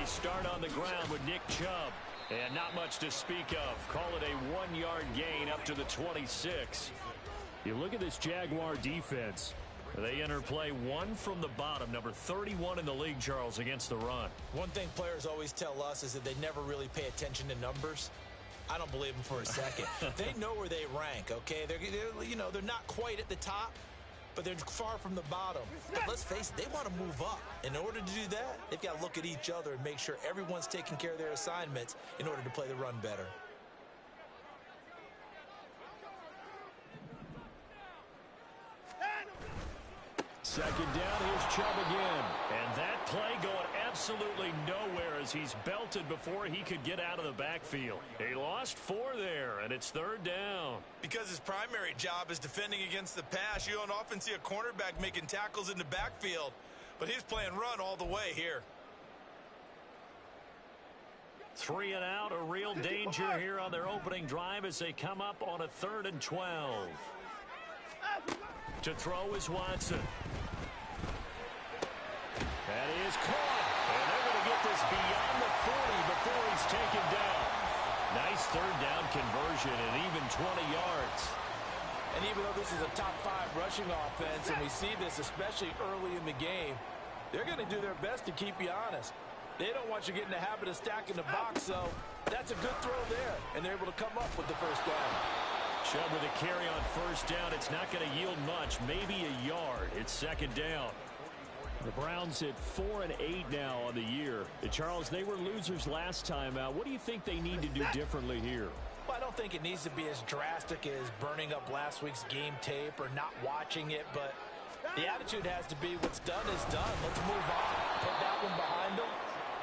to start on the ground with Nick Chubb. And not much to speak of. Call it a 1-yard gain up to the 26. You look at this Jaguar defense. They enter play one from the bottom, number 31 in the league, Charles, against the run. One thing players always tell us is that they never really pay attention to numbers. I don't believe them for a second. They know where they rank, okay? They're not quite at the top, but they're far from the bottom. But let's face it, they want to move up. In order to do that, they've got to look at each other and make sure everyone's taking care of their assignments in order to play the run better. Second down, here's Chubb again. And that play going absolutely nowhere as he's belted before he could get out of the backfield. He lost 4 there, and it's third down. Because his primary job is defending against the pass, you don't often see a cornerback making tackles in the backfield. But he's playing run all the way here. 3 and out, a real danger here on their opening drive as they come up on a 3rd and 12. To throw is Watson. That is caught. And they're going to get this beyond the 40 before he's taken down. Nice third down conversion and even 20 yards. And even though this is a top 5 rushing offense, and we see this especially early in the game, they're going to do their best to keep you honest. They don't want you getting the habit of stacking the box, so that's a good throw there, and they're able to come up with the first down. Chubb with a carry on first down. It's not going to yield much, maybe a yard. It's second down. The Browns at 4 and 8 now on the year. Charles, they were losers last time out. What do you think they need to do differently here? Well, I don't think it needs to be as drastic as burning up last week's game tape or not watching it, but the attitude has to be what's done is done. Let's move on. Put that one behind them,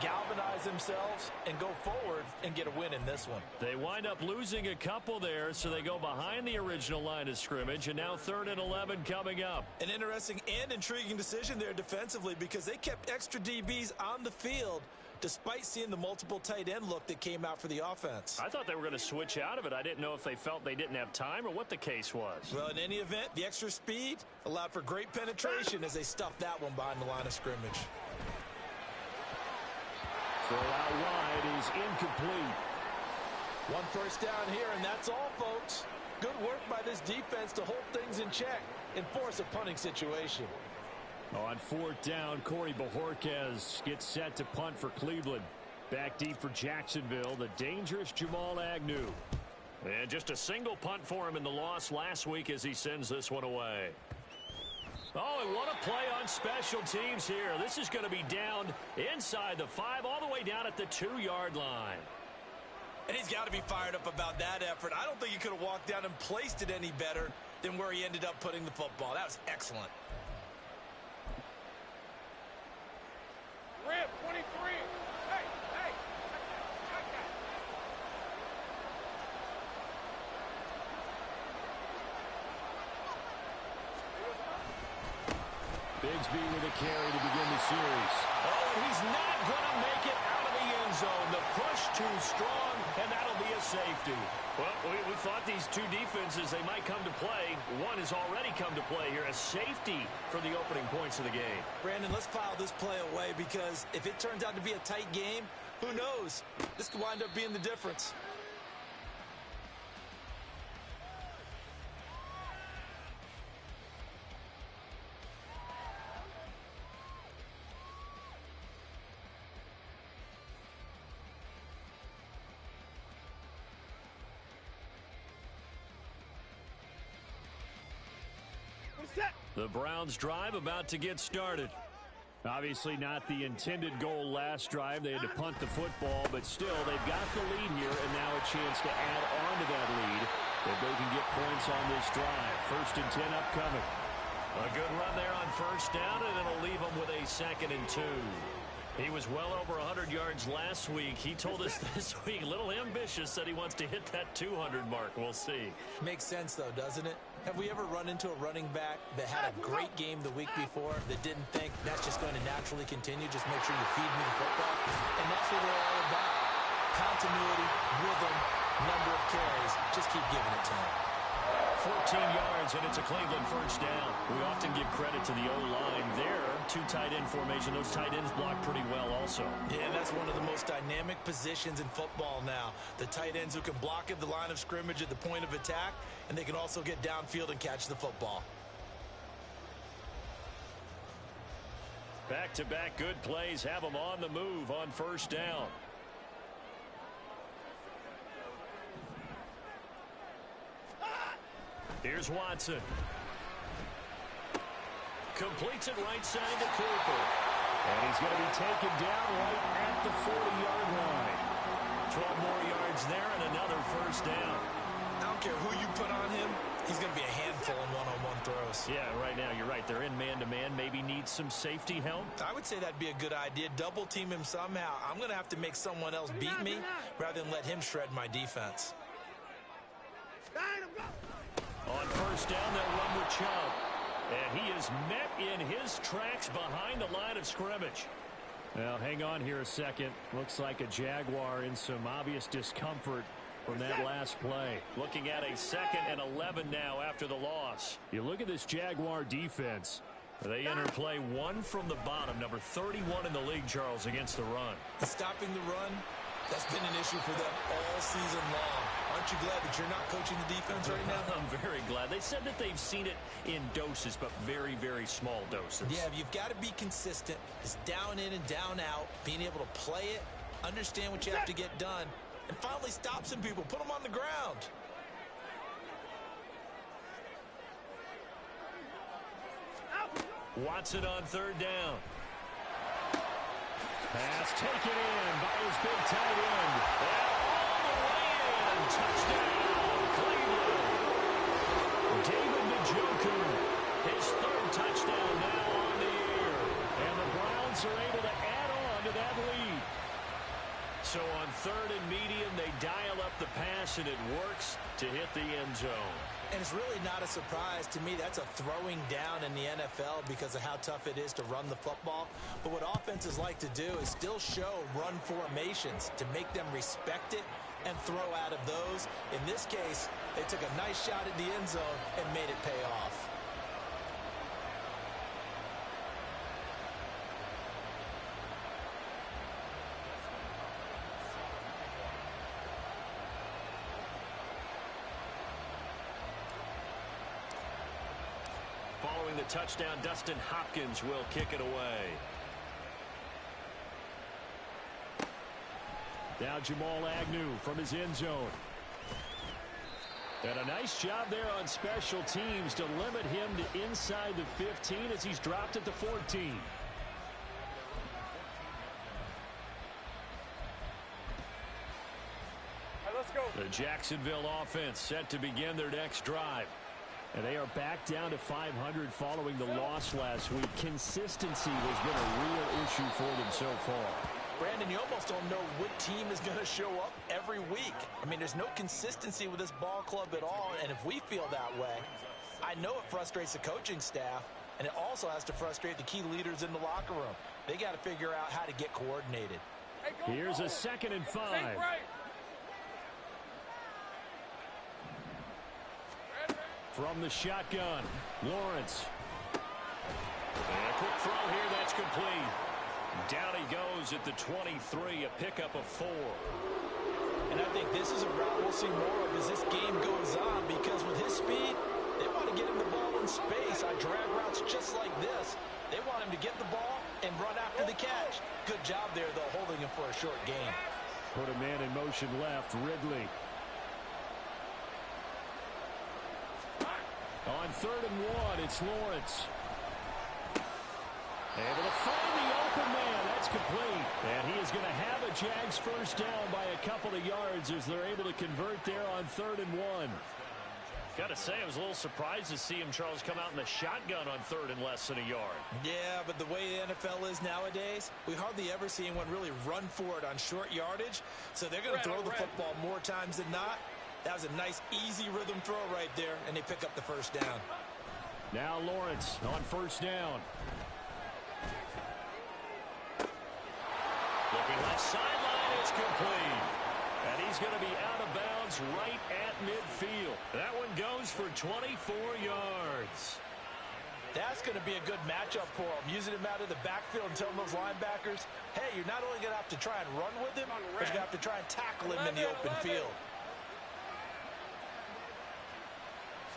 galvanize themselves, and go forward and get a win in this one. They wind up losing a couple there, so they go behind the original line of scrimmage, and now 3rd and 11 coming up. An interesting and intriguing decision there defensively because they kept extra DBs on the field despite seeing the multiple tight end look that came out for the offense. I thought they were going to switch out of it. I didn't know if they felt they didn't have time or what the case was. Well, in any event, the extra speed allowed for great penetration as they stuffed that one behind the line of scrimmage. Throw out wide is incomplete. One first down here, and that's all, folks. Good work by this defense to hold things in check and force a punting situation. On 4th down, Corey Bojorquez gets set to punt for Cleveland. Back deep for Jacksonville, the dangerous Jamal Agnew. And just a single punt for him in the loss last week as he sends this one away. Oh, and what a play on special teams here. This is going to be down inside the 5, all the way down at the 2-yard line. And he's got to be fired up about that effort. I don't think he could have walked down and placed it any better than where he ended up putting the football. That was excellent. Rip, 23. Hey, hey. Bigsby with a carry to begin the series. Oh, and he's not going to make it out of the end zone. The push too strong, and that'll be a safety. Well, we thought these two defenses, they might come to play. One has already come to play here. A safety for the opening points of the game. Brandon, let's file this play away because if it turns out to be a tight game, who knows? This could wind up being the difference. The Browns drive about to get started. Obviously not the intended goal last drive. They had to punt the football, but still they've got the lead here and now a chance to add on to that lead if they can get points on this drive. 1st and 10 upcoming. A good run there on first down, and it'll leave them with a 2nd and 2. He was well over 100 yards last week. He told us this week, a little ambitious, that he wants to hit that 200 mark. We'll see. Makes sense, though, doesn't it? Have we ever run into a running back that had a great game the week before that didn't think that's just going to naturally continue? Just make sure you feed me the football. And that's what we're all about. Continuity, rhythm, number of carries. Just keep giving it to him. 14 yards, and it's a Cleveland first down. We often give credit to the O-line there. two tight end formation. Those tight ends block pretty well also. Yeah, that's one of the most dynamic positions in football now. The tight ends who can block at the line of scrimmage at the point of attack, and they can also get downfield and catch the football. Back-to-back good plays have them on the move on first down. Here's Watson. Completes it right side to Cooper. And he's going to be taken down right at the 40-yard line. 12 more yards there and another first down. I don't care who you put on him. He's going to be a handful in one-on-one throws. Yeah, right now you're right. They're in man-to-man. Maybe need some safety help. I would say that'd be a good idea. Double team him somehow. I'm going to have to make someone else beat me rather than let him shred my defense. On first down, they'll run with Chubb. And he is met in his tracks behind the line of scrimmage. Now, hang on here a second. Looks like a Jaguar in some obvious discomfort from that last play. Looking at a 2nd and 11 now after the loss. You look at this Jaguar defense. They enter play one from the bottom, number 31 in the league, Charles, against the run. Stopping the run, that's been an issue for them all season long. Aren't you glad that you're not coaching the defense right now? I'm very glad. They said that they've seen it in doses, but very, very small doses. Yeah, you've got to be consistent. It's down in and down out, being able to play it, understand what you have to get done, and finally stop some people, put them on the ground. Watson on third down. Pass taken in by his big tight end. All the way in. Touchdown, Cleveland. David Njoku, his 3rd touchdown now on the year. And the Browns are able to add on to that lead. So on 3rd and medium, they dial up the pass, and it works to hit the end zone. And it's really not a surprise to me. That's a throwing down in the NFL because of how tough it is to run the football. But what offenses like to do is still show run formations to make them respect it and throw out of those. In this case, they took a nice shot at the end zone and made it pay off. Following the touchdown, Dustin Hopkins will kick it away. Now Jamal Agnew from his end zone. And a nice job there on special teams to limit him to inside the 15 as he's dropped at the 14. Let's go. The Jacksonville offense set to begin their next drive. And they are back down to 500 following the loss last week. Consistency has been a real issue for them so far. Brandon, you almost don't know what team is going to show up every week. I mean, there's no consistency with this ball club at all, and if we feel that way, I know it frustrates the coaching staff, and it also has to frustrate the key leaders in the locker room. They got to figure out how to get coordinated. Here's a 2nd and 5. From the shotgun, Lawrence. And a quick throw here, that's complete. Down he goes at the 23, a pickup of 4. And I think this is a route we'll see more of as this game goes on, because with his speed, they want to get him the ball in space on drag routes just like this. They want him to get the ball and run after the catch. Good job there, though, holding him for a short game. Put a man in motion left, Ridley. On 3rd and 1, it's Lawrence. Able to find the open man. That's complete. And he is going to have a Jags first down by a couple of yards as they're able to convert there on 3rd and 1. Got to say, I was a little surprised to see him, Charles, come out in the shotgun on 3rd and less than a yard. Yeah, but the way the NFL is nowadays, we hardly ever see anyone really run for it on short yardage. So they're going to throw the football more times than not. That was a nice, easy rhythm throw right there, and they pick up the first down. Now Lawrence on first down. Looking left sideline, it's complete. And he's going to be out of bounds right at midfield. That one goes for 24 yards. That's going to be a good matchup for him. Using him out of the backfield and telling those linebackers, hey, you're not only going to have to try and run with him, but you're going to have to try and tackle him in the open field.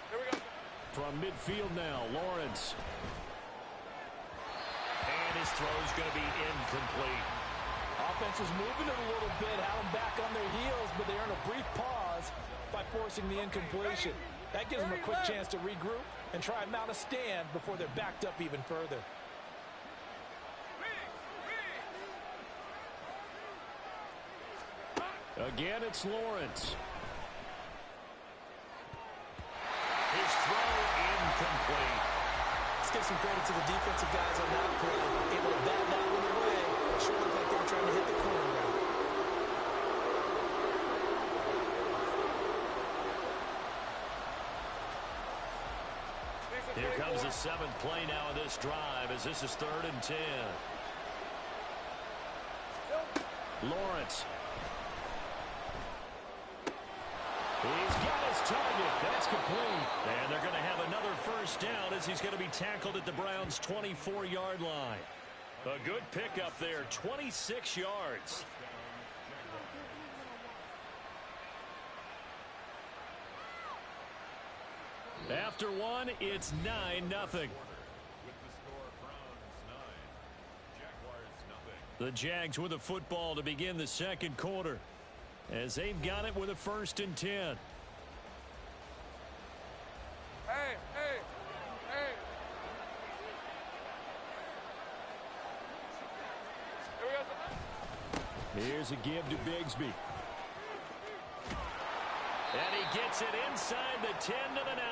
Here we go. From midfield now, Lawrence. And his throw's going to be incomplete. Offense was moving it a little bit, had them back on their heels, but they earned a brief pause by forcing the incompletion. That gives them a quick chance to regroup and try and mount a stand before they're backed up even further. Again, it's Lawrence. His throw incomplete. Let's give some credit to the defensive guys on that play. Able to bat that one away. Sure looked like they were trying to hit the corner route. Here comes the 7th play now of this drive as this is 3rd and 10. Lawrence. He's got his target. That's complete. And they're going to have another first down as he's going to be tackled at the Browns' 24-yard line. A good pickup there, 26 yards. After one, it's 9-0. The Jags with a football to begin the second quarter as they've got it with a 1st and 10. Hey, hey, hey. Here we go. Here's a give to Bigsby. And he gets it inside the 10 to the 9.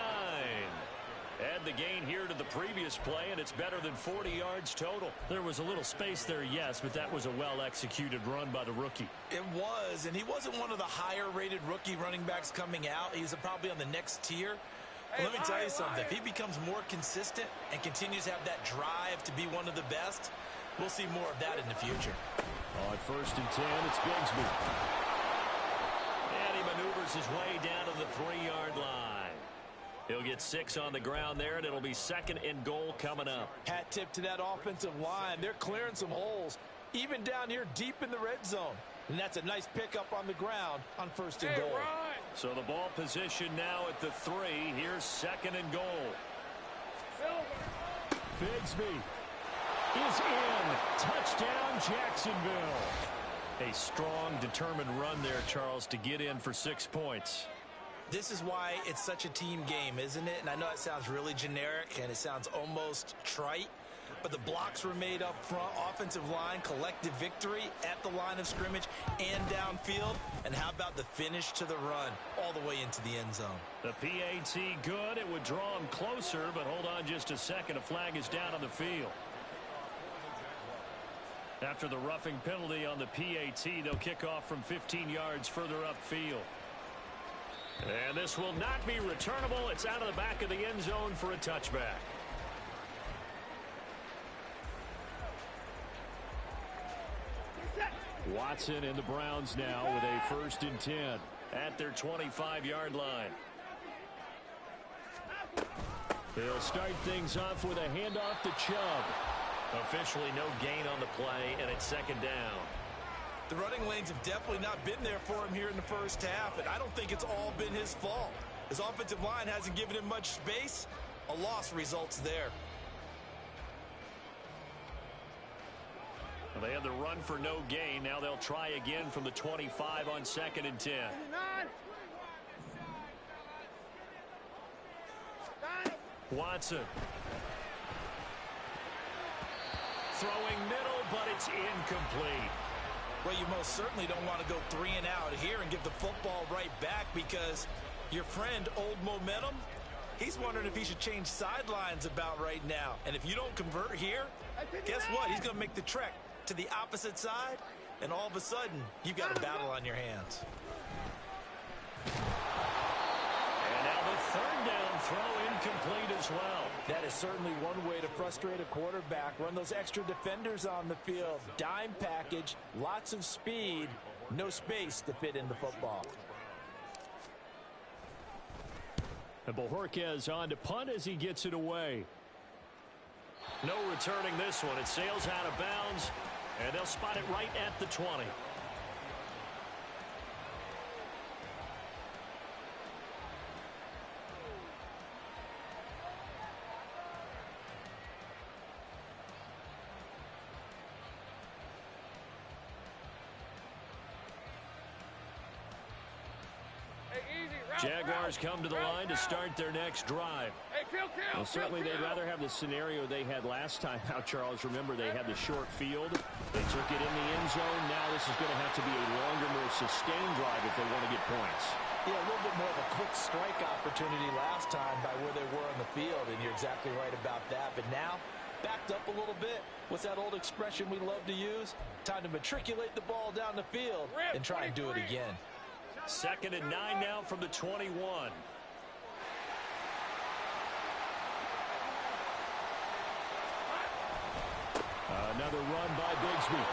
Add the gain here to the previous play, and it's better than 40 yards total. There was a little space there, yes, but that was a well-executed run by the rookie. It was, and he wasn't one of the higher-rated rookie running backs coming out. He's probably on the next tier. But let me tell you something. If he becomes more consistent and continues to have that drive to be one of the best, we'll see more of that in the future. On 1st and 10, it's Bigsby. And he maneuvers his way down to the 3-yard line. He'll get 6 on the ground there, and it'll be 2nd and goal coming up. Hat tip to that offensive line. They're clearing some holes, even down here deep in the red zone. And that's a nice pickup on the ground on 1st and goal. Right. So the ball position now at the 3. Here's 2nd and goal. Bigsby is in. Touchdown, Jacksonville. A strong, determined run there, Charles, to get in for 6 points. This is why it's such a team game, isn't it? And I know it sounds really generic and it sounds almost trite, but the blocks were made up front, offensive line, collective victory at the line of scrimmage and downfield. And how about the finish to the run all the way into the end zone? The PAT good. It would draw him closer, but hold on just a second. A flag is down on the field. After the roughing penalty on the PAT, they'll kick off from 15 yards further upfield. And this will not be returnable. It's out of the back of the end zone for a touchback. Watson and the Browns now with a 1st and 10 at their 25-yard line. They'll start things off with a handoff to Chubb. Officially no gain on the play, and it's 2nd down. The running lanes have definitely not been there for him here in the first half, and I don't think it's all been his fault. His offensive line hasn't given him much space. A loss results there. Well, they had the run for no gain. Now they'll try again from the 25 on 2nd and 10. Watson. Throwing middle, but it's incomplete. Well, you most certainly don't want to go 3 and out here and give the football right back, because your friend, Old Momentum, he's wondering if he should change sidelines about right now. And if you don't convert here, guess what? He's going to make the trek to the opposite side, and all of a sudden, you've got a battle on your hands. And now the 3rd down throw incomplete as well. That is certainly one way to frustrate a quarterback. Run those extra defenders on the field. Dime package, lots of speed, no space to fit in the football. And Bojorquez on to punt as he gets it away. No returning this one. It sails out of bounds, and they'll spot it right at the 20. Jaguars come to the line to start their next drive. Well, certainly they'd rather have the scenario they had last time out, Charles. Remember, they had the short field. They took it in the end zone. Now this is going to have to be a longer, more sustained drive if they want to get points. Yeah, a little bit more of a quick strike opportunity last time by where they were on the field, and you're exactly right about that. But now, backed up a little bit. What's that old expression we love to use? Time to matriculate the ball down the field and try and do it again. 2nd and 9 now from the 21. Another run by Bigsby.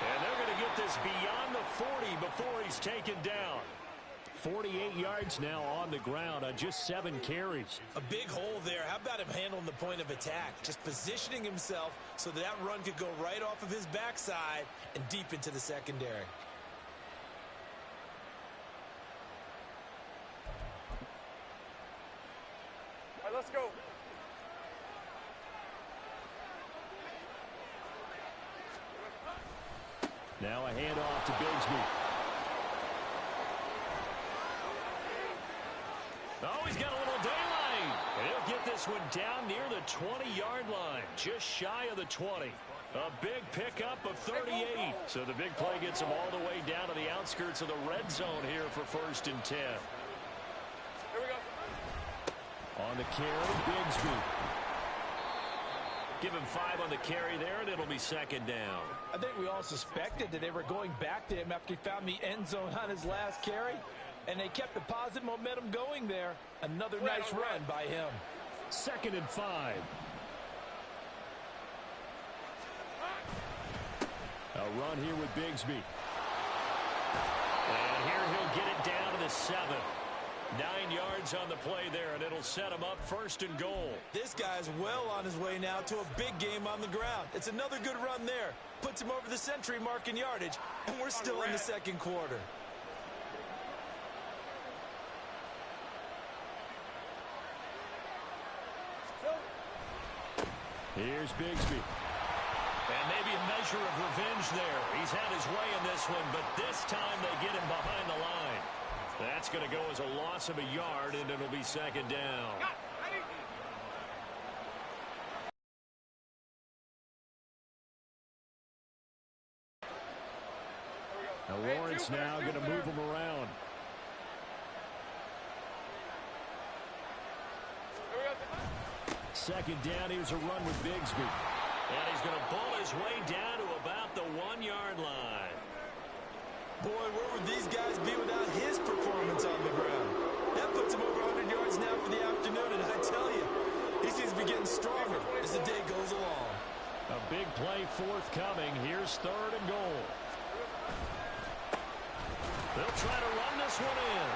And they're going to get this beyond the 40 before he's taken down. 48 yards now on the ground on just 7 carries. A big hole there. How about him handling the point of attack? Just positioning himself so that run could go right off of his backside and deep into the secondary. Let's go. Now a handoff to Bigsby. Oh, he's got a little daylight. And he'll get this one down near the 20-yard line, just shy of the 20. A big pickup of 38. So the big play gets him all the way down to the outskirts of the red zone here for 1st and 10. Here we go. On the carry, Bigsby. Give him 5 on the carry there, and it'll be 2nd down. I think we all suspected that they were going back to him after he found the end zone on his last carry, and they kept the positive momentum going there. Another nice run by him. 2nd and 5. A run here with Bigsby. And here he'll get it down to the 7. 9 yards on the play there, and it'll set him up 1st and goal. This guy's well on his way now to a big game on the ground. It's another good run there. Puts him over the century mark in yardage, and we're still in the 2nd quarter. Here's Bigsby. And maybe a measure of revenge there. He's had his way in this one, but this time they get him behind the line. That's going to go as a loss of a yard, and it'll be 2nd down. Now Lawrence now going to move him around. Second down, here's a run with Bigsby. And he's going to bull his way down to about the 1-yard line. Boy, where would these guys be without his performance on the ground? That puts him over 100 yards now for the afternoon, and I tell you, he seems to be getting stronger as the day goes along. A big play forthcoming. Here's 3rd and goal. They'll try to run this one in.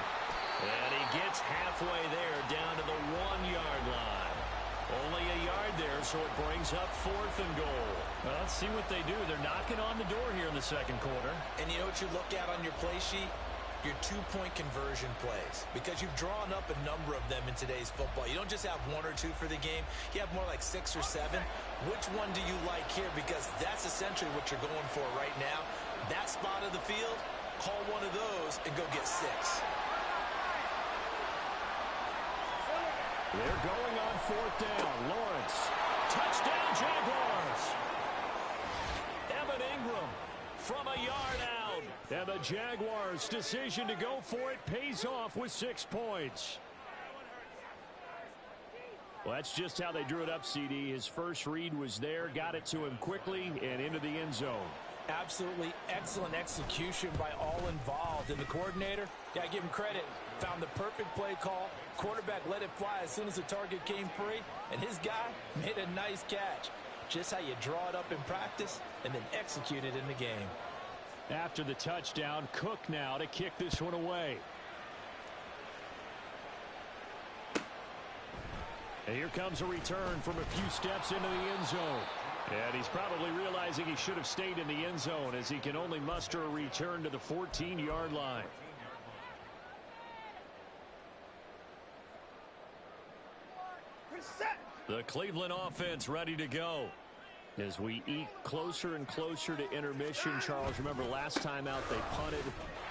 And he gets halfway there down to the 1-yard line. Only a yard there, so it brings up 4th and goal. Well, let's see what they do. They're knocking on the door here in the 2nd quarter. And you know what you look at on your play sheet? Your 2-point conversion plays. Because you've drawn up a number of them in today's football. You don't just have 1 or 2 for the game. You have more like 6 or 7. Which one do you like here? Because that's essentially what you're going for right now. That spot of the field, call one of those and go get 6. They're going on 4th down. Lawrence. Touchdown, Jaguars. Evan Ingram from a yard out. And the Jaguars' decision to go for it pays off with 6 points. Well, that's just how they drew it up, CD. His first read was there, got it to him quickly, and into the end zone. Absolutely excellent execution by all involved. And the coordinator, yeah, I give him credit, found the perfect play call. Quarterback let it fly as soon as the target came free, and his guy made a nice catch. Just how you draw it up in practice and then execute it in the game. After the touchdown, Cook now to kick this one away. And here comes a return from a few steps into the end zone. And he's probably realizing he should have stayed in the end zone as he can only muster a return to the 14-yard line. The Cleveland offense ready to go. As we eke closer and closer to intermission, Charles, remember last time out they punted.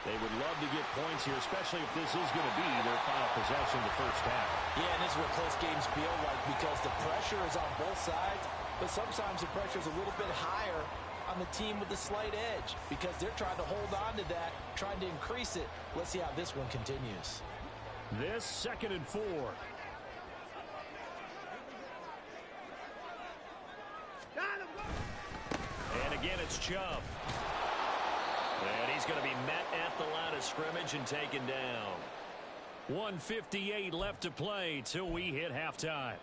They would love to get points here, especially if this is going to be their final possession of the first half. Yeah, and this is what close games feel like because the pressure is on both sides, but sometimes the pressure is a little bit higher on the team with the slight edge because they're trying to hold on to that, trying to increase it. Let's see how this one continues. This 2nd and 4. And again, it's Chubb. And he's going to be met at the line of scrimmage and taken down. 1:58 left to play till we hit halftime.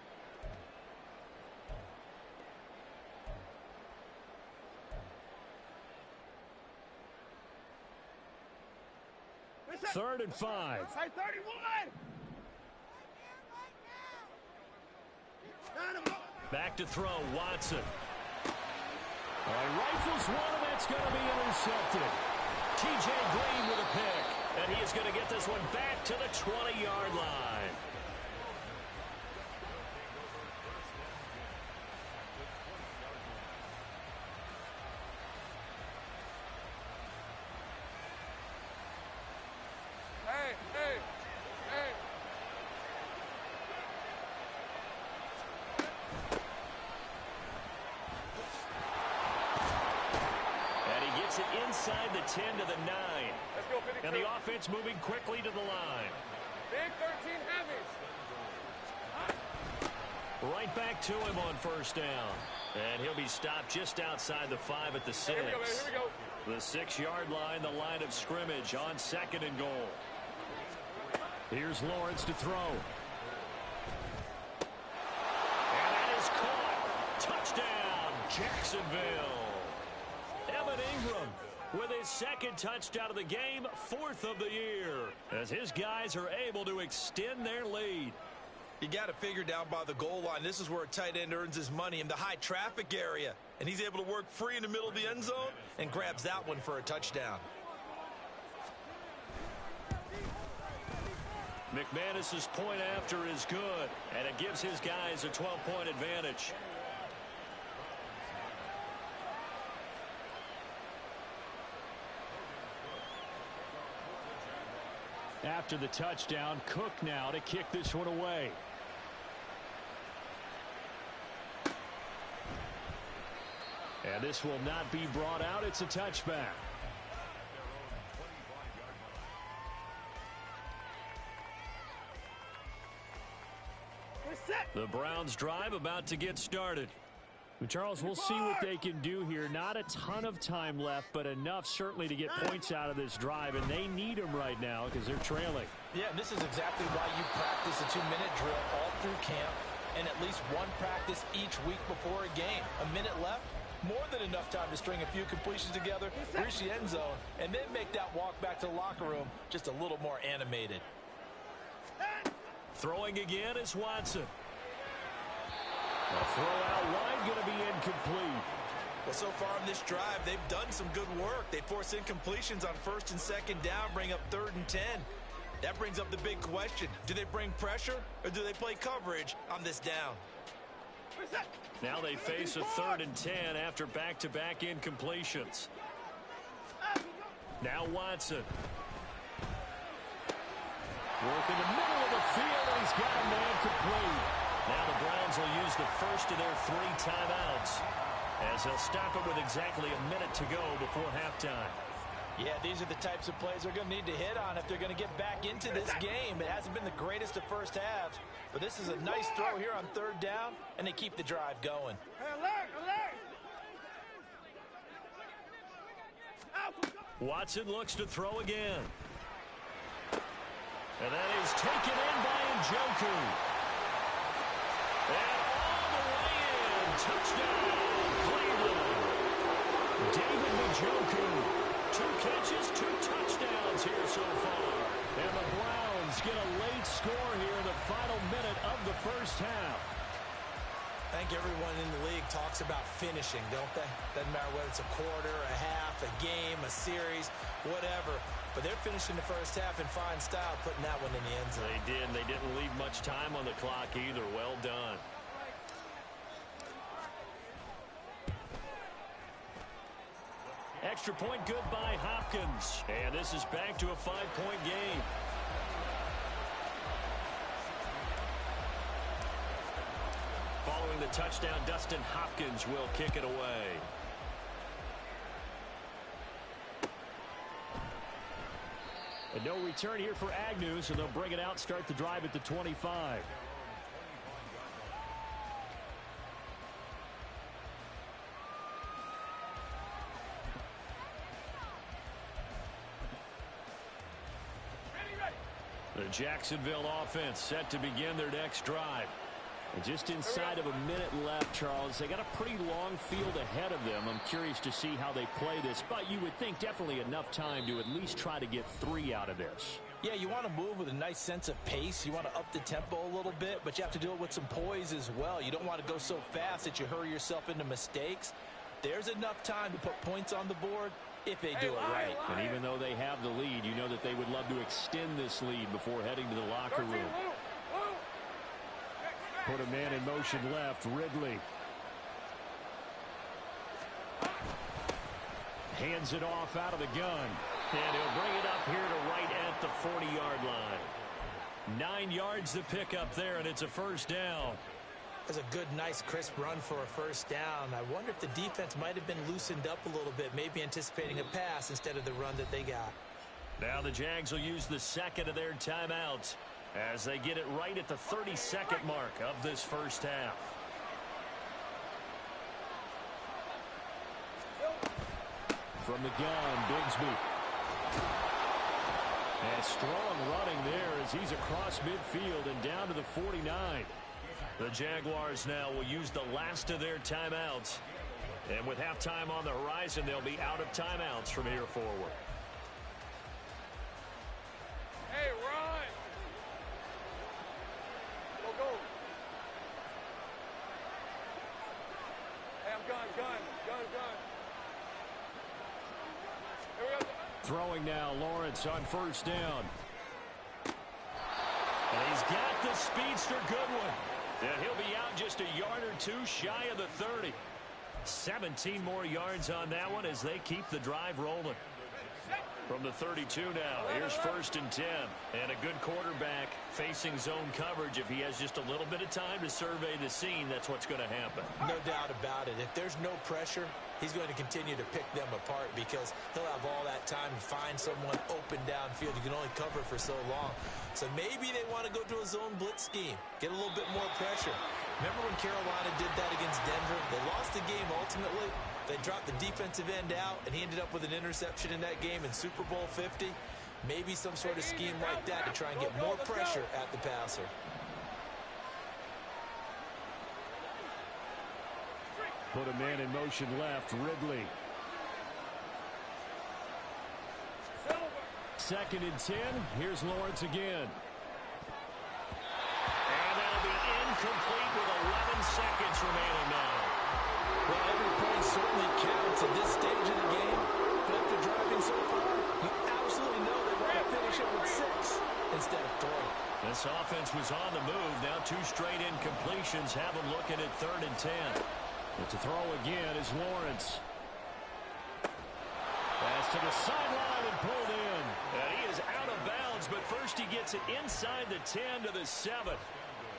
Third and 5. Hey, 31! Back to throw, Watson. All right, rifles one, and that's going to be intercepted. T.J. Green with a pick, and he is going to get this one back to the 20-yard line. Hey, hey, hey. And he gets it inside the 10 to the 9. Let's go, 52. And the offense moving quickly to the line. Big 13 heavies. Right back to him on first down. And he'll be stopped just outside the 5 at the 6. Here we go, baby. Here we go. The 6-yard line, the line of scrimmage on 2nd and goal. Here's Lawrence to throw. And that is caught. Touchdown, Jacksonville. Evan Ingram with his 2nd touchdown of the game, 4th of the year, as his guys are able to extend their lead. You got to figure down by the goal line. This is where a tight end earns his money in the high traffic area. And he's able to work free in the middle of the end zone and grabs that one for a touchdown. McManus's point after is good, and it gives his guys a 12-point advantage. After the touchdown, Cook now to kick this one away. And this will not be brought out. It's a touchback. The Browns drive about to get started. Charles, we'll see what they can do here. Not a ton of time left, but enough certainly to get points out of this drive, and they need them right now because they're trailing. Yeah, and this is exactly why you practice a 2-minute drill all through camp and at least one practice each week before a game. A minute left, more than enough time to string a few completions together, reach the end zone, and then make that walk back to the locker room just a little more animated. Throwing again is Watson. A throw out wide, going to be incomplete. Well, so far in this drive, they've done some good work. They force incompletions on 1st and 2nd down, bring up 3rd and 10. That brings up the big question. Do they bring pressure or do they play coverage on this down? Now they face a 3rd and 10 after back-to-back incompletions. Now Watson. Working the middle of the field, and he's got a man complete. Now the Browns will use the first of their 3 timeouts as they'll stop it with exactly a minute to go before halftime. Yeah, these are the types of plays they're going to need to hit on if they're going to get back into this game. It hasn't been the greatest of first halves, but this is a nice throw here on 3rd down, and they keep the drive going. Watson looks to throw again. And that is taken in by Njoku. And all the way in. Touchdown, Cleveland. David Njoku. 2 catches, 2 touchdowns here so far. And the Browns Ravens get a late score here in the final minute of the first half. I think everyone in the league talks about finishing, don't they? Doesn't matter whether it's a quarter, a half, a game, a series, whatever. But they're finishing the first half in fine style, putting that one in the end zone. They did. They didn't leave much time on the clock either. Well done. Extra point good by Hopkins. And this is back to a 5-point game. Following the touchdown, Dustin Hopkins will kick it away. And no return here for Agnew, so they'll bring it out, start the drive at the 25. The Jacksonville offense set to begin their next drive. And just inside of a minute left, Charles. They got a pretty long field ahead of them. I'm curious to see how they play this, but you would think definitely enough time to at least try to get 3 out of this. Yeah, you want to move with a nice sense of pace. You want to up the tempo a little bit, but you have to do it with some poise as well. You don't want to go so fast that you hurry yourself into mistakes. There's enough time to put points on the board if they do it right. And even though they have the lead, you know that they would love to extend this lead before heading to the locker room. Put a man in motion left, Ridley. Hands it off out of the gun. And he'll bring it up here to right at the 40-yard line. 9 yards to pick up there, and it's a first down. That's a good, nice, crisp run for a first down. I wonder if the defense might have been loosened up a little bit, maybe anticipating a pass instead of the run that they got. Now the Jags will use the second of their timeouts as they get it right at the 32nd mark of this first half. From the gun, Bigsby. And strong running there as he's across midfield and down to the 49. The Jaguars now will use the last of their timeouts. And with halftime on the horizon, they'll be out of timeouts from here forward. Hey, run! Go. Hey, I'm gun. Here we go. Throwing now, Lawrence on first down. And he's got the speedster Goodwin. And he'll be out just a yard or two shy of the 30. 17 more yards on that one as they keep the drive rolling. From the 32 now, here's 1st and 10. And a good quarterback facing zone coverage. If he has just a little bit of time to survey the scene, that's what's going to happen. No doubt about it. If there's no pressure, he's going to continue to pick them apart because he'll have all that time to find someone open downfield. You can only cover for so long. So maybe they want to go to a zone blitz scheme, get a little bit more pressure. Remember when Carolina did that against Denver? They lost the game ultimately. They dropped the defensive end out, and he ended up with an interception in that game in Super Bowl 50. Maybe some sort of scheme like that to try and get more pressure at the passer. Put a man in motion left, Ridley. 2nd and 10. Here's Lawrence again. And that'll be incomplete with 11 seconds remaining now. Well, every point certainly counts at this stage of the game. But after driving so far, you absolutely know they want to finish it with 6 instead of 3. This offense was on the move. Now 2 straight incompletions have them looking at 3rd and 10. But to throw again is Lawrence. Pass to the sideline and pulled in. And he is out of bounds, but first he gets it inside the 10 to the 7.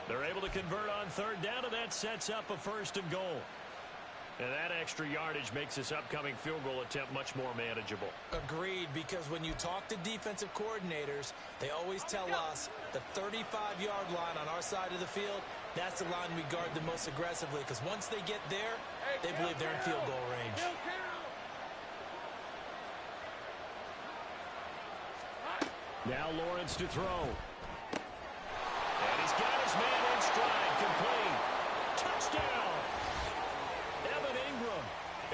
They're able to convert on 3rd down, and that sets up a 1st and goal. And that extra yardage makes this upcoming field goal attempt much more manageable. Agreed, because when you talk to defensive coordinators, they always tell us the 35-yard line on our side of the field, that's the line we guard the most aggressively, because once they get there, they believe they're in field goal range. Now Lawrence to throw. And he's got his man in stride, complete. Touchdown!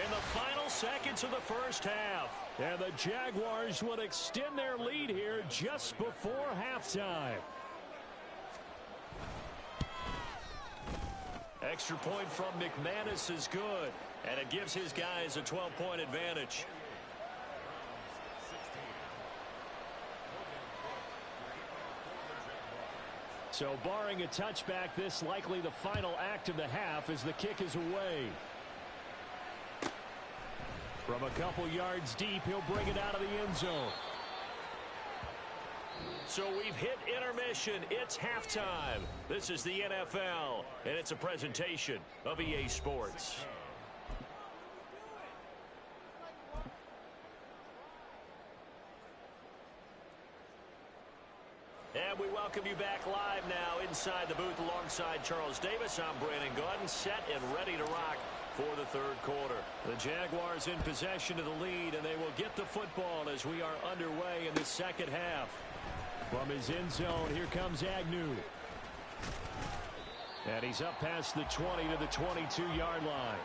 in the final seconds of the first half. And the Jaguars would extend their lead here just before halftime. Extra point from McManus is good, and it gives his guys a 12-point advantage. So barring a touchback, this likely the final act of the half as the kick is away. From a couple yards deep, he'll bring it out of the end zone. So we've hit intermission. It's halftime. This is the NFL, and it's a presentation of EA Sports. And we welcome you back live now inside the booth alongside Charles Davis. I'm Brandon Gordon, set and ready to rock for the third quarter. The Jaguars in possession of the lead, and they will get the football as we are underway in the second half. From his end zone, here comes Agnew. And he's up past the 20 to the 22-yard line.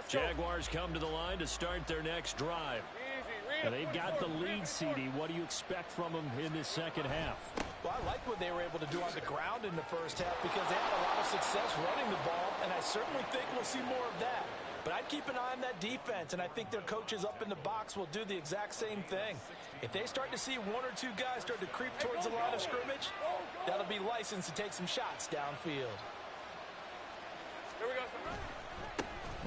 Jaguars come to the line to start their next drive. And they've got the lead, CD. What do you expect from them in this second half? Well, I like what they were able to do on the ground in the first half because they had a lot of success running the ball, and I certainly think we'll see more of that. But I'd keep an eye on that defense, and I think their coaches up in the box will do the exact same thing. If they start to see one or two guys start to creep towards the line of scrimmage, that'll be licensed to take some shots downfield. Here we go.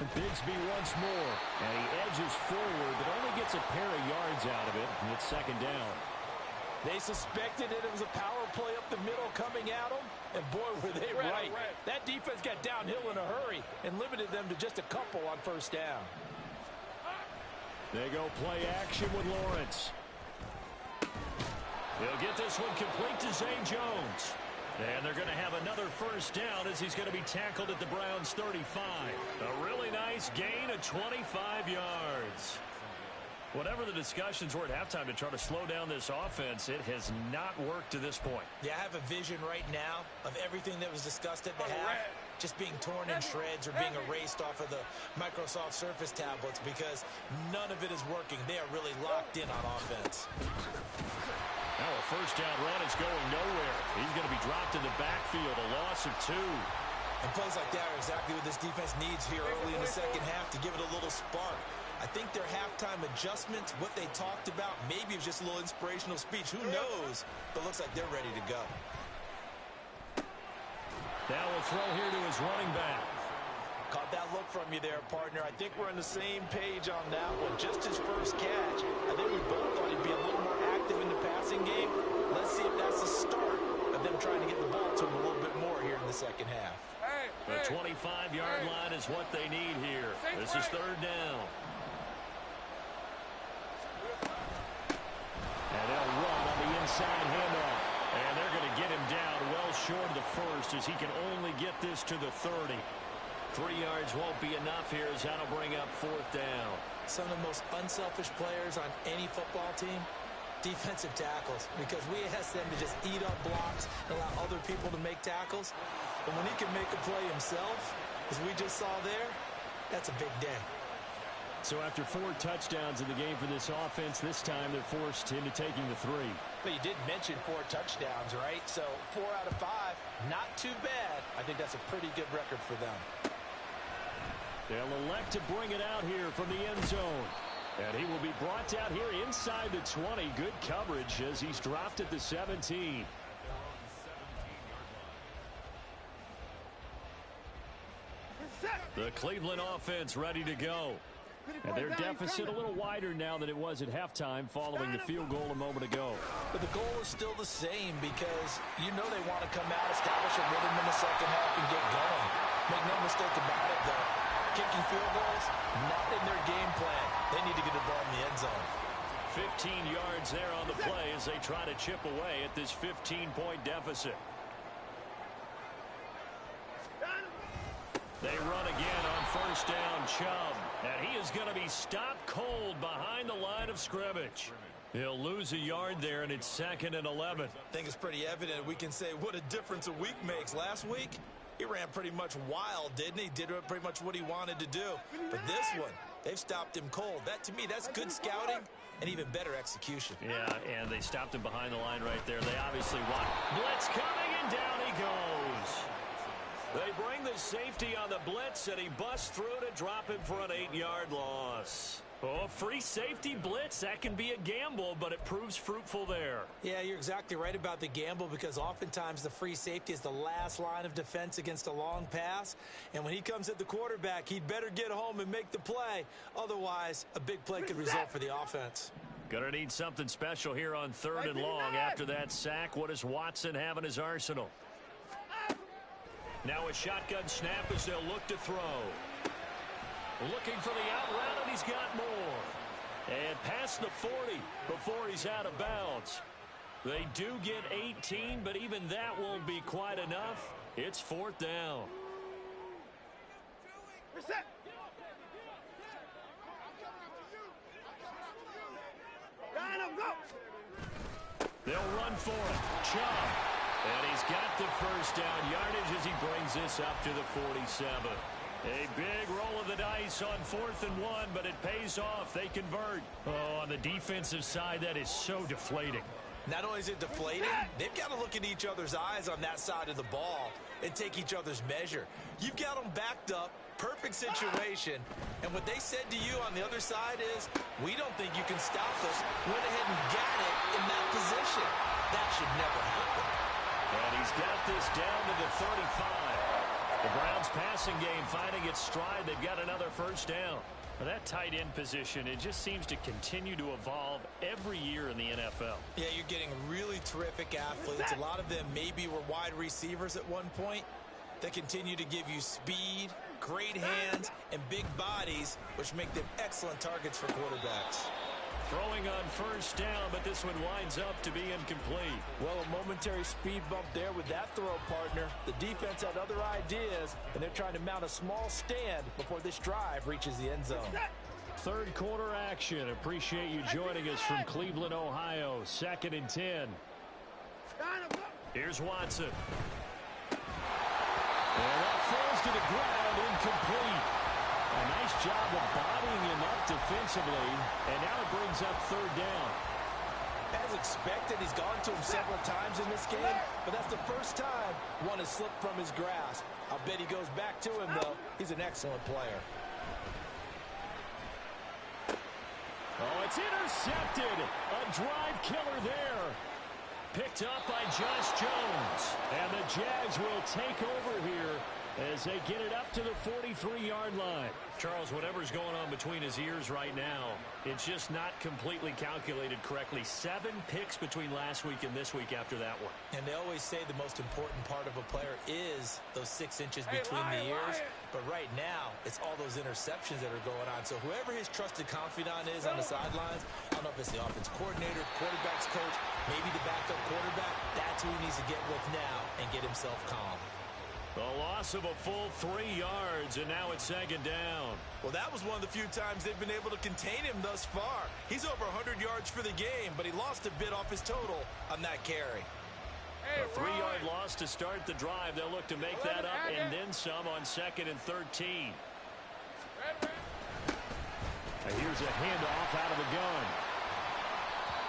And Bigsby once more, and he edges forward, but only gets a pair of yards out of it, and it's second down. They suspected it was a power play up the middle coming at them, and boy, were they right. That defense got downhill in a hurry and limited them to just a couple on first down. They go play action with Lawrence. He'll get this one complete to Zane Jones. And they're going to have another first down as he's going to be tackled at the Browns' 35. A really nice gain of 25 yards. Whatever the discussions were at halftime to try to slow down this offense, it has not worked to this point. Yeah, I have a vision right now of everything that was discussed at the half just being torn in shreds or being erased off of the Microsoft Surface tablets because none of it is working. They are really locked in on offense. Now a first down run is going nowhere. He's going to be dropped in the backfield, a loss of 2. And plays like that are exactly what this defense needs here early in the second half to give it a little spark. I think their halftime adjustments, what they talked about, maybe it was just a little inspirational speech. Who knows? But looks like they're ready to go. Now we'll throw here to his running back. Caught that look from you there, partner. I think we're on the same page on that one. Just his first catch. I think we both thought he'd be a little more active in the passing game. Let's see if that's the start of them trying to get the ball to him a little bit more here in the second half. The 25-yard line is what they need here. This is third down. And they'll run on the inside handoff. And they're going to get him down well short of the first as he can only get this to the 30. 3 yards won't be enough here as that'll bring up fourth down. Some of the most unselfish players on any football team, defensive tackles, because we ask them to just eat up blocks and allow other people to make tackles. But when he can make a play himself, as we just saw there, that's a big day. So after 4 touchdowns in the game for this offense, this time they're forced into taking the 3. But you did mention 4 touchdowns, right? So 4 out of 5, not too bad. I think that's a pretty good record for them. They'll elect to bring it out here from the end zone. And he will be brought down here inside the 20. Good coverage as he's dropped at the 17. The Cleveland offense ready to go. And their deficit a little wider now than it was at halftime following the field goal a moment ago. But the goal is still the same because you know they want to come out, establish a rhythm in the second half, and get going. Make no mistake about it, though. Kicking field goals, not in their game plan. They need to get the ball in the end zone. 15 yards there on the play as they try to chip away at this 15-point deficit. They run again on first down, Chubb. And he is going to be stopped cold behind the line of scrimmage. He'll lose a yard there, and it's 2nd and 11. I think it's pretty evident. We can say what a difference a week makes. Last week, he ran pretty much wild, didn't he? Did pretty much what he wanted to do. But this one, they've stopped him cold. That, to me, that's good scouting and even better execution. Yeah, and they stopped him behind the line right there. They obviously want blitz coming, and down he goes. They bring the safety on the blitz, and he busts through to drop him for an 8-yard loss. Oh, free safety blitz, that can be a gamble, but it proves fruitful there. Yeah, you're exactly right about the gamble, because oftentimes the free safety is the last line of defense against a long pass. And when he comes at the quarterback, he'd better get home and make the play. Otherwise, a big play could result for the offense. Gonna need something special here on 3rd and long. After that sack, what does Watson have in his arsenal? Now a shotgun snap as they'll look to throw. Looking for the out route, and he's got more. And past the 40 before he's out of bounds. They do get 18, but even that won't be quite enough. It's 4th down. Reset. Line up, go. They'll run for it. Chubb. And he's got the first down yardage as he brings this up to the 47. A big roll of the dice on 4th and 1, but it pays off. They convert. Oh, on the defensive side, that is so deflating. Not only is it deflating, they've got to look in each other's eyes on that side of the ball and take each other's measure. You've got them backed up, perfect situation, and what they said to you on the other side is, we don't think you can stop us. Went ahead and got it in that position. That should never happen. And he's got this down to the 35. The Browns passing game finding its stride. They've got another first down. Well, that tight end position, it just seems to continue to evolve every year in the NFL. Yeah, you're getting really terrific athletes. A lot of them maybe were wide receivers at one point. They continue to give you speed, great hands, and big bodies, which make them excellent targets for quarterbacks. Throwing on first down, but this one winds up to be incomplete. Well, a momentary speed bump there with that throw, partner. The defense had other ideas, and they're trying to mount a small stand before this drive reaches the end zone. 3rd quarter action. Appreciate you joining us from Cleveland, Ohio. 2nd and 10. Here's Watson. And that falls to the ground, incomplete. A nice job of bodying him up defensively, and now it brings up 3rd down. As expected, he's gone to him several times in this game, but that's the first time one has slipped from his grasp. I'll bet he goes back to him, though. He's an excellent player. Oh, it's intercepted. A drive killer there. Picked up by Josh Jones. And the Jags will take over here as they get it up to the 43-yard line. Charles, whatever's going on between his ears right now, it's just not completely calculated correctly. 7 picks between last week and this week after that one. And they always say the most important part of a player is those 6 inches between the ears. But right now, it's all those interceptions that are going on. So whoever his trusted confidant is on the sidelines, I don't know if it's the offense coordinator, quarterback's coach, maybe the backup quarterback, that's who he needs to get with now and get himself calm. A loss of a full 3 yards, and now it's 2nd down. Well, that was one of the few times they've been able to contain him thus far. He's over 100 yards for the game, but he lost a bit off his total on that carry. A 3-yard loss to start the drive. They'll look to make that up and then some on 2nd and 13. And here's a handoff out of the gun.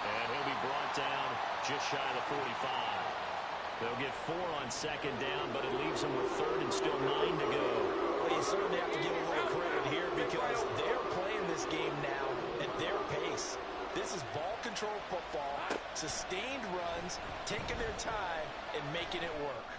And he'll be brought down just shy of the 45. They'll get 4 on 2nd down, but it leaves them with 3rd and still 9 to go. Well, you certainly have to give a little credit here because they're playing this game now at their pace. This is ball control football, sustained runs, taking their time, and making it work.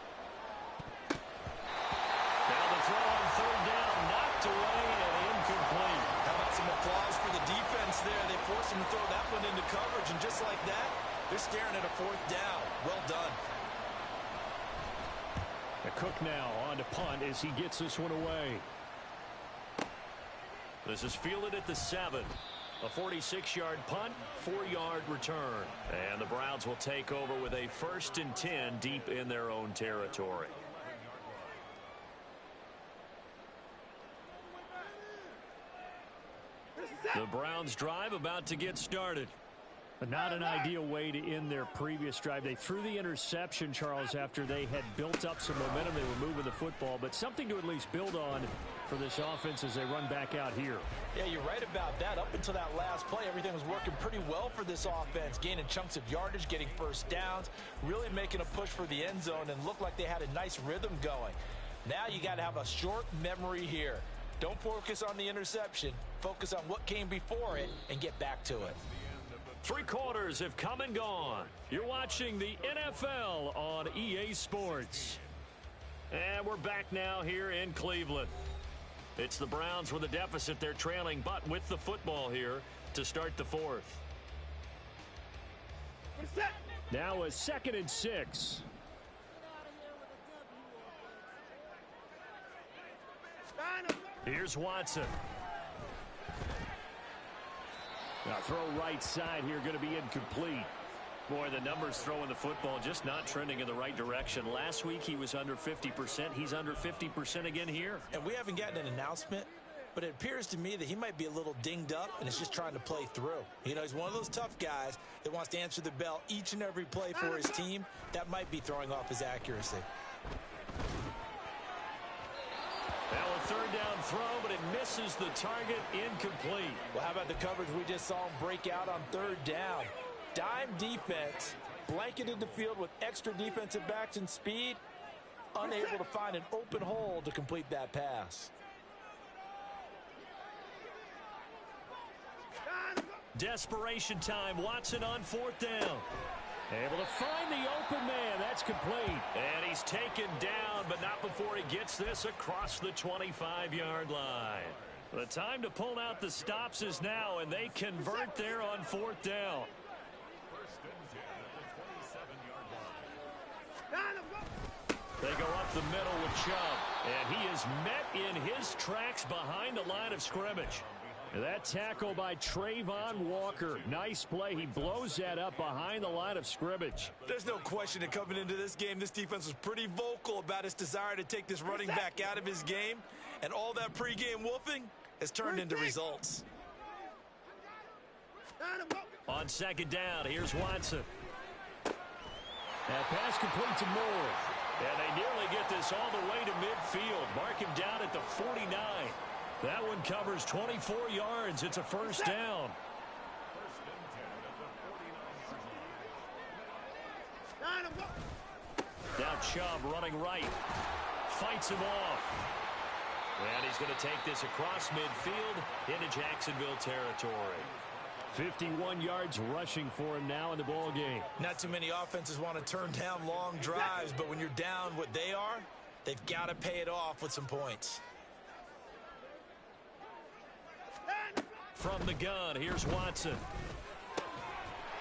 Now the throw on 3rd down, knocked away and incomplete. How about some applause for the defense there? They forced him to throw that one into coverage, and just like that, they're staring at a 4th down. Well done. Cook now on to punt as he gets this one away. This is fielded at the 7. A 46-yard punt, 4-yard return. And the Browns will take over with a 1st and 10 deep in their own territory. The Browns drive about to get started. But not an ideal way to end their previous drive. They threw the interception, Charles, after they had built up some momentum. They were moving the football, but something to at least build on for this offense as they run back out here. Yeah, you're right about that. Up until that last play, everything was working pretty well for this offense, gaining chunks of yardage, getting first downs, really making a push for the end zone, and looked like they had a nice rhythm going. Now you got to have a short memory here. Don't focus on the interception. Focus on what came before it and get back to it. 3 quarters have come and gone. You're watching the NFL on EA Sports. And we're back now here in Cleveland. It's the Browns with a deficit. They're trailing, but with the football here to start the 4th. Now a 2nd and 6. Here's Watson. Now throw right side here, going to be incomplete. Boy, the numbers throwing the football just not trending in the right direction. Last week he was under 50%. He's under 50% again here. And we haven't gotten an announcement, but it appears to me that he might be a little dinged up and is just trying to play through. You know, he's one of those tough guys that wants to answer the bell each and every play for his team. That might be throwing off his accuracy. Now a 3rd down throw, but it misses the target, incomplete. Well, how about the coverage we just saw him break out on 3rd down? Dime defense, blanketed the field with extra defensive backs and speed, unable to find an open hole to complete that pass. Desperation time. Watson on 4th down. Able to find the open man. That's complete. And he's taken down, but not before he gets this across the 25-yard line. The time to pull out the stops is now, and they convert there on 4th down. They go up the middle with Chubb, and he is met in his tracks behind the line of scrimmage. That tackle by Trayvon Walker. Nice play. He blows that up behind the line of scrimmage. There's no question that coming into this game, this defense was pretty vocal about its desire to take this running back out of his game. And all that pregame wolfing has turned into results. On 2nd down, here's Watson. That pass complete to Moore. And they nearly get this all the way to midfield. Mark him down at the 49. That one covers 24 yards. It's a 1st down. Now Chubb running right. Fights him off. And he's going to take this across midfield into Jacksonville territory. 51 yards rushing for him now in the ball game. Not too many offenses want to turn down long drives, but when you're down what they are, they've got to pay it off with some points. From the gun, here's Watson.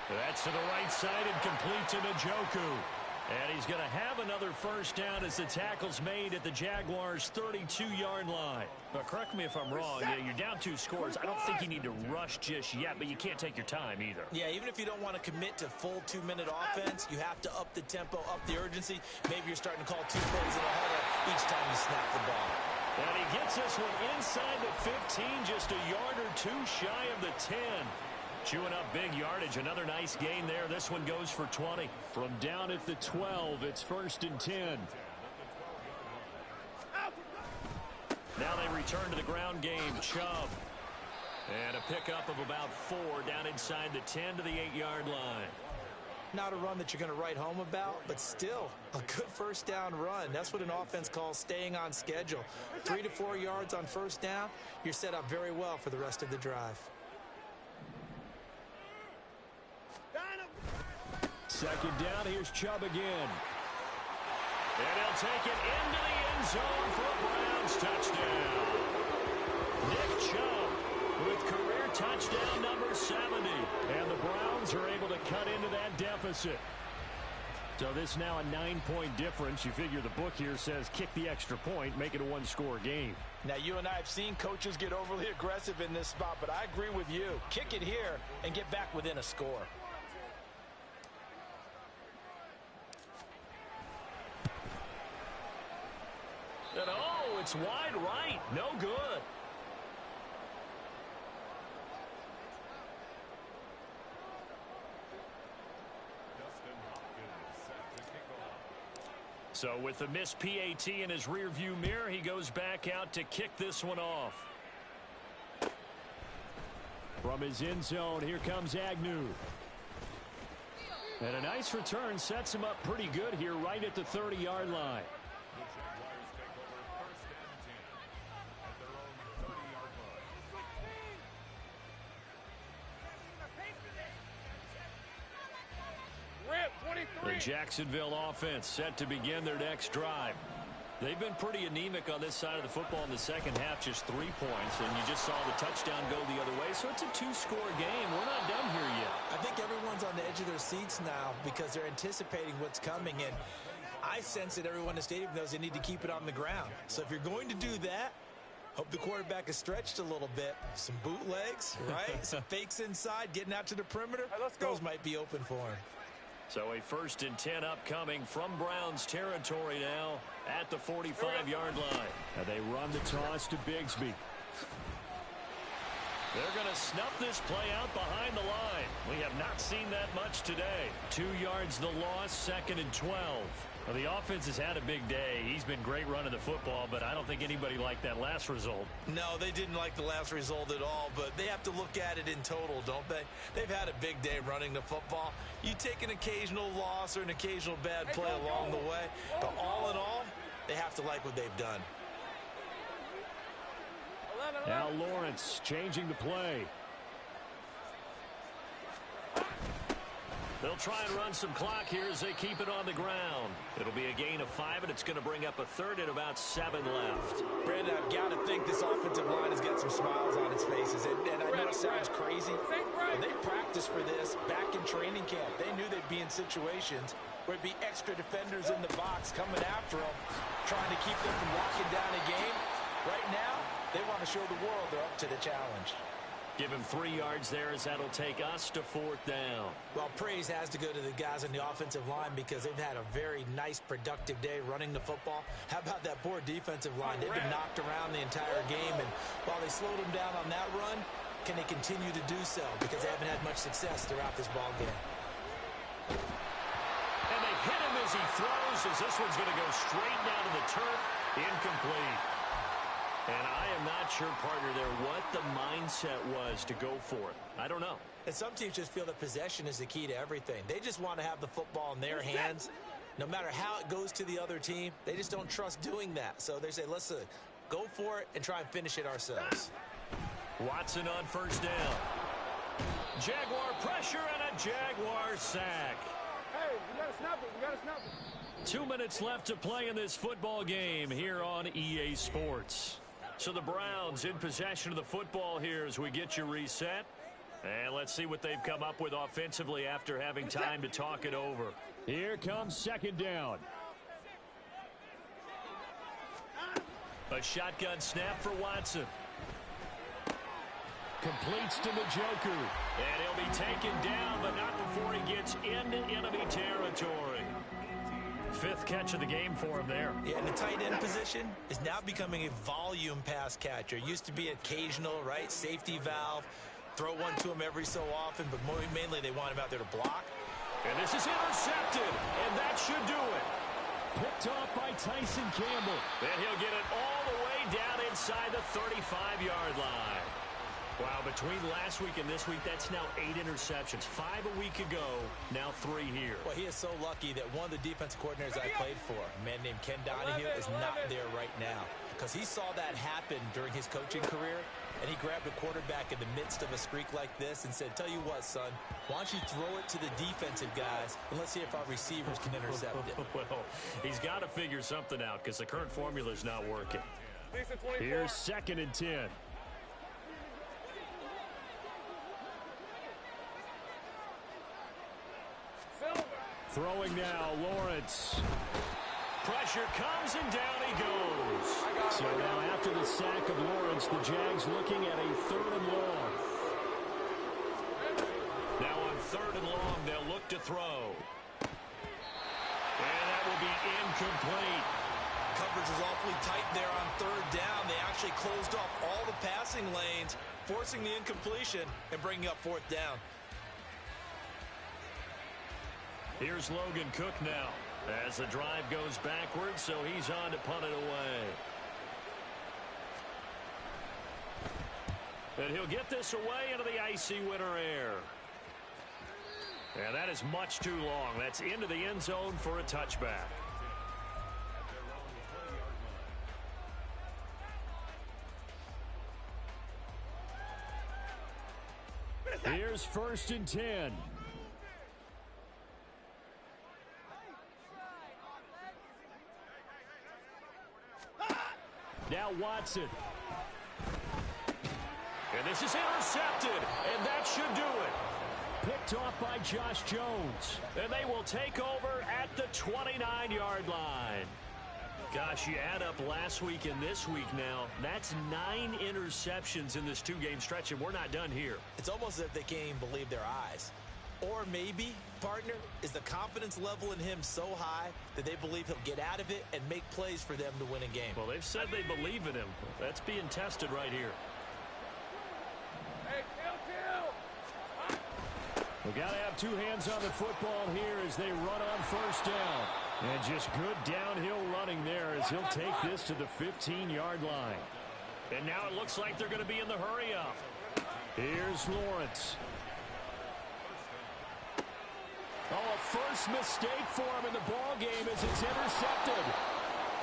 That's to the right side and complete to Njoku. And he's going to have another 1st down as the tackle's made at the Jaguars' 32-yard line. But correct me if I'm wrong. Yeah, you're down 2 scores. I don't think you need to rush just yet, but you can't take your time either. Yeah, even if you don't want to commit to full 2-minute offense, you have to up the tempo, up the urgency. Maybe you're starting to call 2 plays in a huddle each time you snap the ball. And he gets this one inside the 15, just a yard or 2 shy of the 10. Chewing up big yardage. Another nice gain there. This one goes for 20. From down at the 12, it's 1st and 10. Now they return to the ground game. Chubb. And a pickup of about 4 down inside the 10 to the 8-yard line. Not a run that you're going to write home about, but still a good 1st down run. That's what an offense calls staying on schedule. 3 to 4 yards on 1st down. You're set up very well for the rest of the drive. 2nd down, here's Chubb again. And he'll take it into the end zone for a Browns touchdown. Nick Chubb with career touchdown number 70. And the Browns are able to cut into that deficit. So this is now a 9-point difference. You figure the book here says kick the extra point, make it a 1-score game. Now, you and I have seen coaches get overly aggressive in this spot, but I agree with you. Kick it here and get back within a score. And oh, it's wide right. No good. So with the missed PAT in his rearview mirror, he goes back out to kick this one off. From his end zone, here comes Agnew. And a nice return sets him up pretty good here right at the 30-yard line. The Jacksonville offense set to begin their next drive. They've been pretty anemic on this side of the football in the second half, just 3 points, and you just saw the touchdown go the other way, so it's a 2-score game. We're not done here yet. I think everyone's on the edge of their seats now because they're anticipating what's coming, and I sense that everyone in the stadium knows they need to keep it on the ground. So if you're going to do that, hope the quarterback is stretched a little bit. Some bootlegs, right? Some fakes inside, getting out to the perimeter. Those might be open for him. So a 1st and 10 upcoming from Browns territory now at the 45-yard line. And they run the toss to Bigsby. They're going to snuff this play out behind the line. We have not seen that much today. 2 yards the loss, 2nd and 12. Well, the offense has had a big day. He's been great running the football, but I don't think anybody liked that last result. No, they didn't like the last result at all, but they have to look at it in total, don't they? They've had a big day running the football. You take an occasional loss or an occasional bad play along the way, but all in all, they have to like what they've done. Now Lawrence changing the play. They'll try and run some clock here as they keep it on the ground. It'll be a gain of 5, and it's going to bring up a 3rd and about 7 left. Brandon, I've got to think this offensive line has got some smiles on its faces. And I know it sounds crazy, but they practiced for this back in training camp. They knew they'd be in situations where it'd be extra defenders in the box coming after them, trying to keep them from locking down a game. Right now, they want to show the world they're up to the challenge. Give him 3 yards there as that'll take us to 4th down. Well, praise has to go to the guys on the offensive line because they've had a very nice, productive day running the football. How about that poor defensive line? They've been knocked around the entire game, and while they slowed them down on that run, can they continue to do so? Because they haven't had much success throughout this ball game. And they hit him as he throws, as this one's going to go straight down to the turf. Incomplete. And I am not sure, partner, there what the mindset was to go for it. I don't know. And some teams just feel that possession is the key to everything. They just want to have the football in their hands. No matter how it goes to the other team, they just don't trust doing that. So they say, let's go for it and try and finish it ourselves. Watson on 1st down. Jaguar pressure and a Jaguar sack. Hey, you got to snap it. You got to snap it. 2 minutes left to play in this football game here on EA Sports. So the Browns in possession of the football here as we get you reset. And let's see what they've come up with offensively after having time to talk it over. Here comes 2nd down. A shotgun snap for Watson. Completes to Njoku. And he'll be taken down, but not before he gets into enemy territory. 5th catch of the game for him there. Yeah, and the tight end position is now becoming a volume pass catcher. Used to be occasional, right? Safety valve. Throw one to him every so often, but mainly they want him out there to block. And this is intercepted, and that should do it. Picked off by Tyson Campbell. And he'll get it all the way down inside the 35-yard line. Wow, between last week and this week, that's now 8 interceptions. 5 a week ago, now 3 here. Well, he is so lucky that one of the defensive coordinators I played for, a man named Ken Donahue, is not there right now. Because he saw that happen during his coaching career, and he grabbed a quarterback in the midst of a streak like this and said, tell you what, son, why don't you throw it to the defensive guys, and let's see if our receivers can intercept it. Well, he's got to figure something out because the current formula is not working. Here's 2nd and 10. Throwing now, Lawrence. Pressure comes and down he goes. So now after the sack of Lawrence, the Jags looking at a 3rd and long. Now on 3rd and long, they'll look to throw. And that will be incomplete. Coverage was awfully tight there on 3rd down. They actually closed off all the passing lanes, forcing the incompletion and bringing up 4th down. Here's Logan Cook now. As the drive goes backwards, so he's on to punt it away. And he'll get this away into the icy winter air. And that is much too long. That's into the end zone for a touchback. Here's 1st and 10. Now Watson. And this is intercepted, and that should do it. Picked off by Josh Jones. And they will take over at the 29-yard line. Gosh, you add up last week and this week now, that's 9 interceptions in this 2-game stretch, and we're not done here. It's almost as if they can't even believe their eyes. Or maybe, partner, is the confidence level in him so high that they believe he'll get out of it and make plays for them to win a game. Well, they've said they believe in him. That's being tested right here. We got to have 2 hands on the football here as they run on 1st down. And just good downhill running there as he'll take this to the 15-yard line. And now it looks like they're going to be in the hurry-up. Here's Lawrence. Oh, a first mistake for him in the ball game as it's intercepted.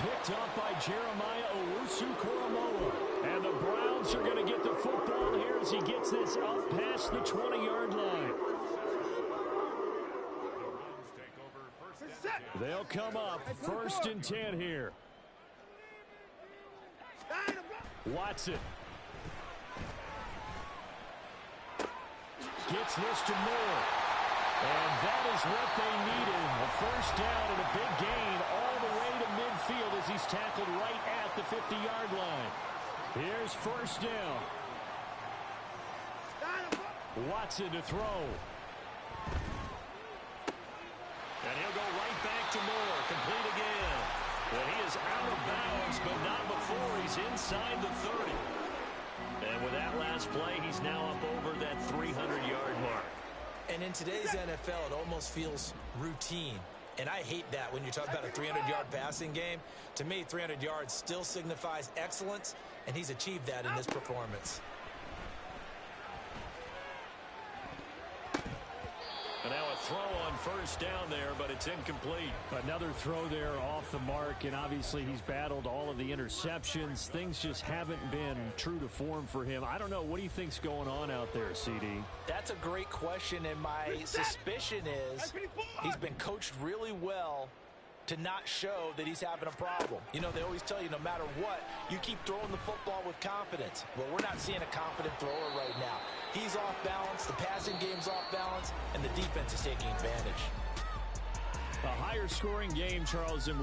Picked up by Jeremiah Owusu-Koramoah. And the Browns are going to get the football here as he gets this up past the 20-yard line. They'll come up 1st and 10 here. Watson. Gets this to Moore. And that is what they needed. A 1st down and a big gain all the way to midfield as he's tackled right at the 50-yard line. Here's 1st down. Watson to throw. And he'll go right back to Moore. Complete again. Well, he is out of bounds, but not before he's inside the 30. And with that last play, he's now up over that 300-yard mark. And in today's NFL, it almost feels routine. And I hate that when you talk about a 300-yard passing game. To me, 300 yards still signifies excellence, and he's achieved that in this performance. And now a throw on 1st down there, but it's incomplete. Another throw there off the mark, and obviously he's battled all of the interceptions. Things just haven't been true to form for him. I don't know. What do you think's going on out there, CD? That's a great question, and my suspicion is he's been coached really well to not show that he's having a problem. You know, they always tell you no matter what, you keep throwing the football with confidence. Well, we're not seeing a confident thrower right now. He's off balance, the passing game's off balance, and the defense is taking advantage. A higher scoring game, Charles, and